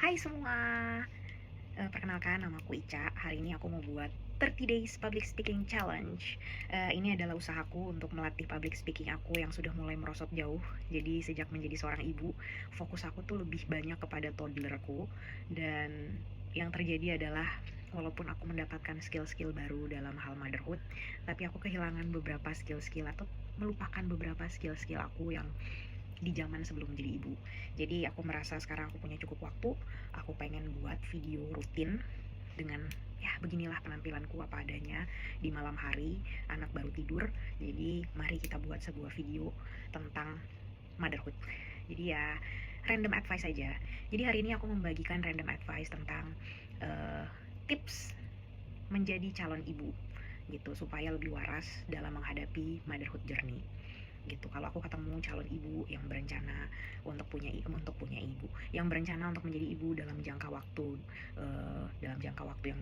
Hai semua, perkenalkan namaku Ica. Hari ini aku mau buat 30 Days Public Speaking Challenge. Ini adalah usahaku untuk melatih public speaking aku yang sudah mulai merosot jauh. Jadi sejak menjadi seorang ibu, fokus aku tuh lebih banyak kepada toddlerku. Dan yang terjadi adalah walaupun aku mendapatkan skill-skill baru dalam hal motherhood, tapi aku kehilangan beberapa skill-skill atau melupakan beberapa skill-skill aku yang di zaman sebelum menjadi ibu. Jadi aku merasa sekarang aku punya cukup waktu, aku pengen buat video rutin dengan ya beginilah penampilanku apa adanya di malam hari, anak baru tidur. Jadi mari kita buat sebuah video tentang motherhood. Jadi ya random advice aja. Jadi hari ini aku membagikan random advice tentang tips menjadi calon ibu gitu supaya lebih waras dalam menghadapi motherhood journey gitu. Kalau aku ketemu calon ibu yang berencana untuk punya ibu, yang berencana untuk menjadi ibu dalam jangka waktu yang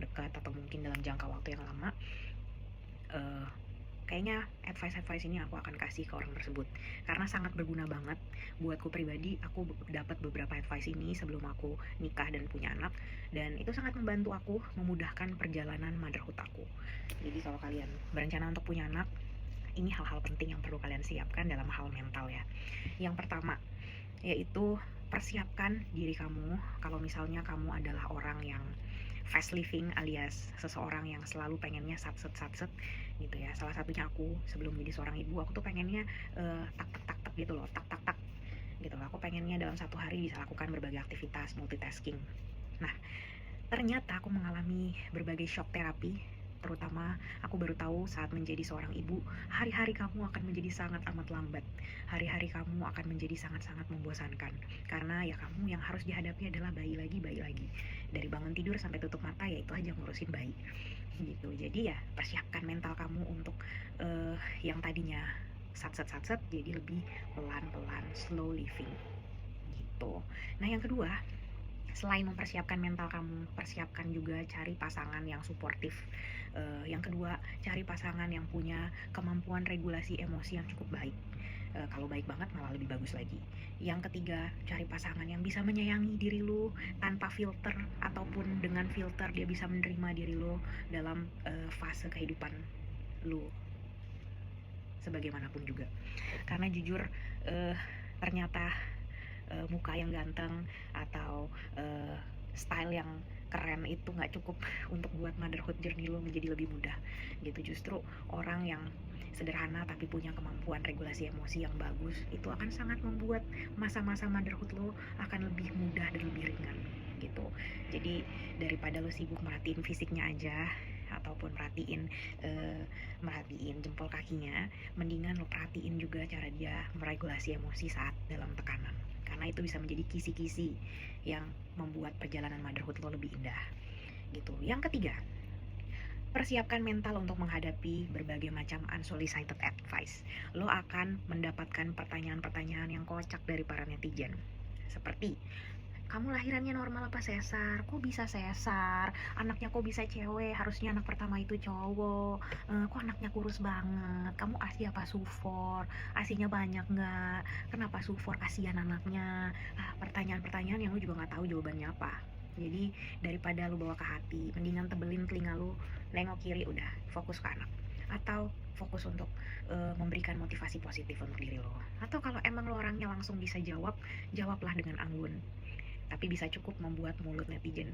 dekat atau mungkin dalam jangka waktu yang lama, uh, kayaknya advice ini aku akan kasih ke orang tersebut karena sangat berguna banget buatku pribadi. Aku dapat beberapa advice ini sebelum aku nikah dan punya anak, dan itu sangat membantu aku memudahkan perjalanan motherhood aku. Jadi kalau kalian berencana untuk punya anak, ini hal-hal penting yang perlu kalian siapkan dalam hal mental ya. Yang pertama yaitu persiapkan diri kamu. Kalau misalnya kamu adalah orang yang fast living alias seseorang yang selalu pengennya satset gitu ya. Salah satunya aku sebelum menjadi seorang ibu, aku tuh pengennya tak tak tak tak gitu loh, tak tak tak gitu loh. Aku pengennya dalam satu hari bisa lakukan berbagai aktivitas multitasking. Nah, ternyata aku mengalami berbagai shock terapi, terutama aku baru tahu saat menjadi seorang ibu, hari-hari kamu akan menjadi sangat amat lambat. Hari-hari kamu akan menjadi sangat-sangat membosankan. Karena ya kamu yang harus dihadapi adalah bayi lagi, bayi lagi. Dari bangun tidur sampai tutup mata ya itu aja ngurusin bayi. Gitu. Jadi ya persiapkan mental kamu untuk yang tadinya satset jadi lebih pelan-pelan, slow living. Gitu. Nah, yang kedua, selain mempersiapkan mental kamu, persiapkan juga cari pasangan yang suportif. Yang kedua, cari pasangan yang punya kemampuan regulasi emosi yang cukup baik. Kalau baik banget malah lebih bagus lagi. Yang ketiga, cari pasangan yang bisa menyayangi diri lo tanpa filter, ataupun dengan filter dia bisa menerima diri lo dalam fase kehidupan lo sebagaimanapun juga. Karena jujur, ternyata muka yang ganteng atau style yang keren itu nggak cukup untuk buat motherhood journey lo menjadi lebih mudah gitu. Justru orang yang sederhana tapi punya kemampuan regulasi emosi yang bagus itu akan sangat membuat masa-masa motherhood lo akan lebih mudah dan lebih ringan gitu. Jadi daripada lo sibuk merhatiin fisiknya aja ataupun merhatiin jempol kakinya, mendingan lo perhatiin juga cara dia meregulasi emosi saat dalam tekanan, karena itu bisa menjadi kisi-kisi yang membuat perjalanan motherhood lo lebih indah gitu. Yang ketiga, persiapkan mental untuk menghadapi berbagai macam unsolicited advice. Lo akan mendapatkan pertanyaan-pertanyaan yang kocak dari para netizen, seperti kamu lahirannya normal apa sesar? Kok bisa sesar? Anaknya kok bisa cewek? Harusnya anak pertama itu cowok. Kok anaknya kurus banget? Kamu ASI apa sufor? ASInya banyak nggak? Kenapa sufor? Kasihan anaknya. Pertanyaan-pertanyaan yang lu juga nggak tahu jawabannya apa. Jadi daripada lu bawa ke hati, mendingan tebelin telinga lu, nengok kiri, udah fokus ke anak. Atau fokus untuk memberikan motivasi positif untuk diri lo. Atau kalau emang lo orangnya langsung bisa jawab, jawablah dengan anggun, tapi bisa cukup membuat mulut netizen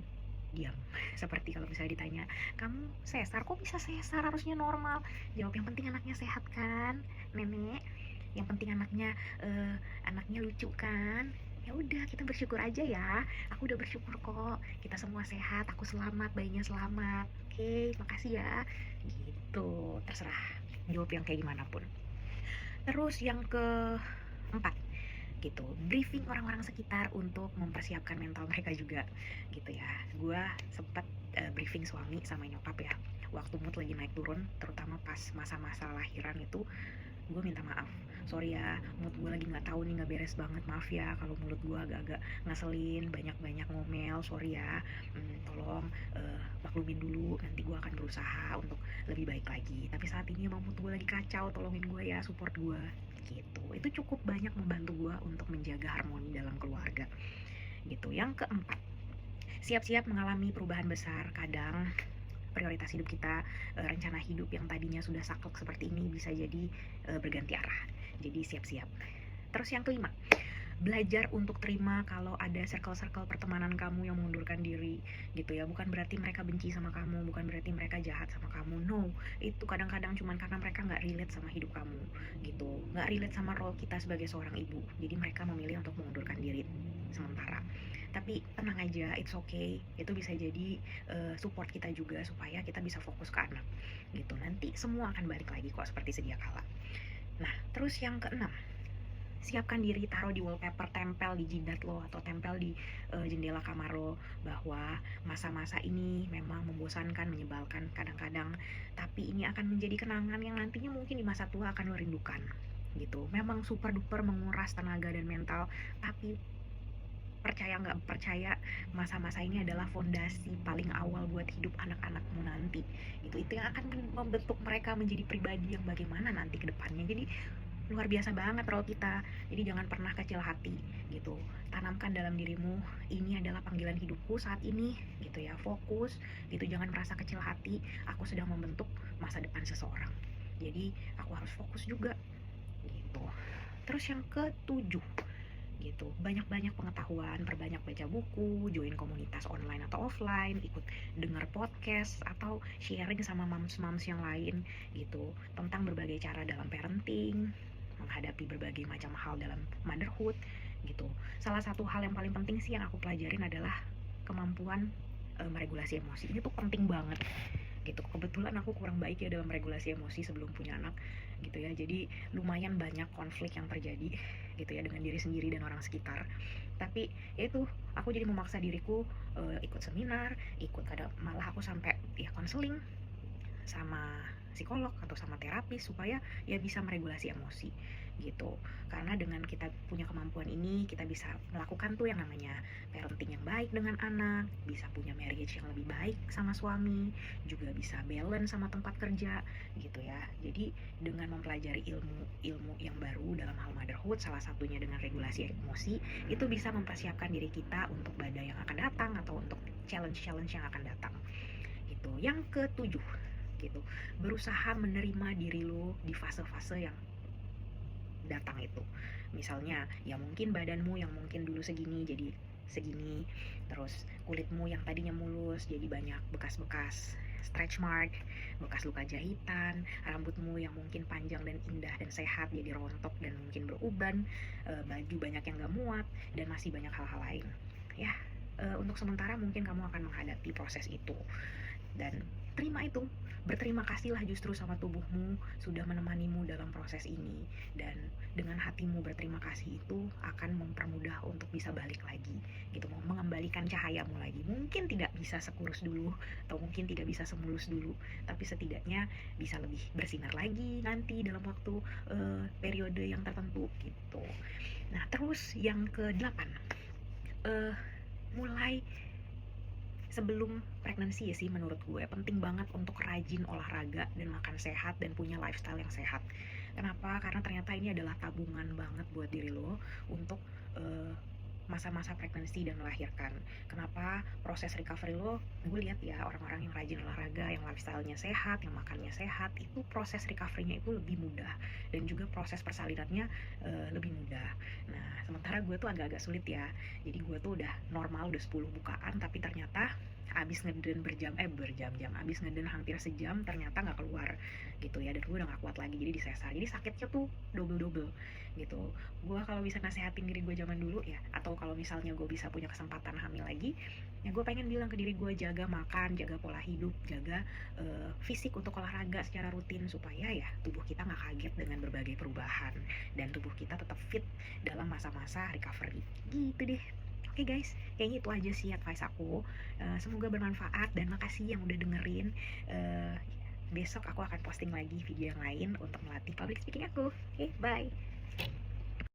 diam. Seperti kalau misalnya ditanya, kamu sesar, kok bisa sesar, harusnya normal? Jawab, yang penting anaknya sehat kan nenek, yang penting anaknya lucu kan. Ya udah, kita bersyukur aja ya. Aku udah bersyukur kok, kita semua sehat, aku selamat, bayinya selamat. Oke, makasih ya. Gitu, terserah jawab yang kayak gimana pun. Terus yang keempat gitu, briefing orang-orang sekitar untuk mempersiapkan mental mereka juga gitu ya. Gue sempet briefing suami sama nyokap ya, waktu mood lagi naik turun, terutama pas masa-masa lahiran itu. Gue minta maaf, sorry ya, mood gue lagi nggak tahu nih, nggak beres banget, maaf ya kalau mulut gue agak-agak ngeselin, banyak-banyak ngomel, sorry ya. Tolong maklumin dulu, nanti gue akan berusaha untuk lebih baik lagi, tapi saat ini emang mood gue lagi kacau, tolongin gue ya, support gue gitu. Itu cukup banyak membantu gue untuk menjaga harmoni dalam keluarga gitu. Yang keempat, Siap-siap mengalami perubahan besar. Kadang prioritas hidup kita, rencana hidup yang tadinya sudah saklek seperti ini bisa jadi berganti arah. Jadi siap-siap. Terus yang kelima, belajar untuk terima kalau ada circle-circle pertemanan kamu yang mengundurkan diri gitu ya. Bukan berarti mereka benci sama kamu, bukan berarti mereka jahat sama kamu. No, itu kadang-kadang cuman karena mereka nggak relate sama hidup kamu gitu, nggak relate sama role kita sebagai seorang ibu. Jadi mereka memilih untuk mengundurkan diri sementara. Tapi tenang aja, it's okay. Itu bisa jadi support kita juga supaya kita bisa fokus ke anak gitu. Nanti semua akan balik lagi kok seperti sedia kala. Nah, terus yang keenam, siapkan diri, taruh di wallpaper, tempel di jidat lo atau tempel di jendela kamar lo bahwa masa-masa ini memang membosankan, menyebalkan kadang-kadang, tapi ini akan menjadi kenangan yang nantinya mungkin di masa tua akan lo rindukan gitu. Memang super duper menguras tenaga dan mental, tapi percaya nggak percaya, masa-masa ini adalah fondasi paling awal buat hidup anak-anakmu nanti. Itu yang akan membentuk mereka menjadi pribadi yang bagaimana nanti ke depannya. Jadi luar biasa banget role kita. Jadi jangan pernah kecil hati gitu. Tanamkan dalam dirimu, ini adalah panggilan hidupku saat ini gitu ya. Fokus gitu, jangan merasa kecil hati. Aku sedang membentuk masa depan seseorang. Jadi aku harus fokus juga gitu. Terus yang ketujuh gitu, banyak-banyak pengetahuan, perbanyak baca buku, join komunitas online atau offline, ikut denger podcast atau sharing sama moms-moms yang lain gitu tentang berbagai cara dalam parenting, menghadapi berbagai macam hal dalam motherhood gitu. Salah satu hal yang paling penting sih yang aku pelajarin adalah kemampuan meregulasi emosi. Ini tuh penting banget gitu. Kebetulan aku kurang baik ya dalam regulasi emosi sebelum punya anak gitu ya. Jadi lumayan banyak konflik yang terjadi gitu ya dengan diri sendiri dan orang sekitar. Tapi ya itu, aku jadi memaksa diriku ikut seminar, ikut kadang malah aku sampai ya konseling sama psikolog atau sama terapis supaya ya bisa meregulasi emosi gitu. Karena dengan kita punya kemampuan ini, kita bisa melakukan tuh yang namanya parenting yang baik dengan anak, bisa punya marriage yang lebih baik sama suami, juga bisa balance sama tempat kerja gitu ya. Jadi dengan mempelajari ilmu yang baru dalam hal motherhood, salah satunya dengan regulasi emosi, itu bisa mempersiapkan diri kita untuk badai yang akan datang atau untuk challenge-challenge yang akan datang gitu. Yang ketujuh gitu, berusaha menerima diri lo di fase-fase yang datang itu. Misalnya ya mungkin badanmu yang mungkin dulu segini jadi segini, terus kulitmu yang tadinya mulus jadi banyak bekas-bekas stretch mark, bekas luka jahitan, rambutmu yang mungkin panjang dan indah dan sehat jadi rontok dan mungkin beruban, baju banyak yang gak muat, dan masih banyak hal-hal lain ya. Untuk sementara mungkin kamu akan menghadapi proses itu, dan terima itu, berterima kasihlah justru sama tubuhmu sudah menemanimu dalam proses ini, dan dengan hatimu berterima kasih itu akan mempermudah untuk bisa balik lagi gitu, mau mengembalikan cahayamu lagi. Mungkin tidak bisa sekurus dulu atau mungkin tidak bisa semulus dulu, tapi setidaknya bisa lebih bersinar lagi nanti dalam waktu periode yang tertentu gitu. Nah terus yang ke-8, mulai sebelum pregnancy ya sih, menurut gue penting banget untuk rajin olahraga dan makan sehat dan punya lifestyle yang sehat. Kenapa? Karena ternyata ini adalah tabungan banget buat diri lo untuk masa-masa pregnancy dan melahirkan. Kenapa? Proses recovery lo, gue lihat ya orang-orang yang rajin olahraga, yang lifestyle-nya sehat, yang makannya sehat, itu proses recovery-nya itu lebih mudah, dan juga proses persalinannya lebih mudah. Nah sementara gue tuh agak-agak sulit ya. Jadi gue tuh udah normal, udah 10 bukaan, tapi ternyata abis ngeden berjam-jam, abis ngeden hampir sejam ternyata nggak keluar gitu ya, dan gue udah nggak kuat lagi, jadi disesar. Jadi sakitnya tuh double gitu. Gue kalau bisa nasehatin diri gue zaman dulu ya, atau kalau misalnya gue bisa punya kesempatan hamil lagi ya, gue pengen bilang ke diri gue, jaga makan, jaga pola hidup, jaga fisik untuk olahraga secara rutin supaya ya tubuh kita nggak kaget dengan berbagai perubahan dan tubuh kita tetap fit dalam masa-masa recovery gitu deh. Oke guys, kayaknya itu aja sih advice aku. Semoga bermanfaat dan makasih yang udah dengerin. Besok aku akan posting lagi video yang lain untuk melatih public speaking aku. Oke, bye.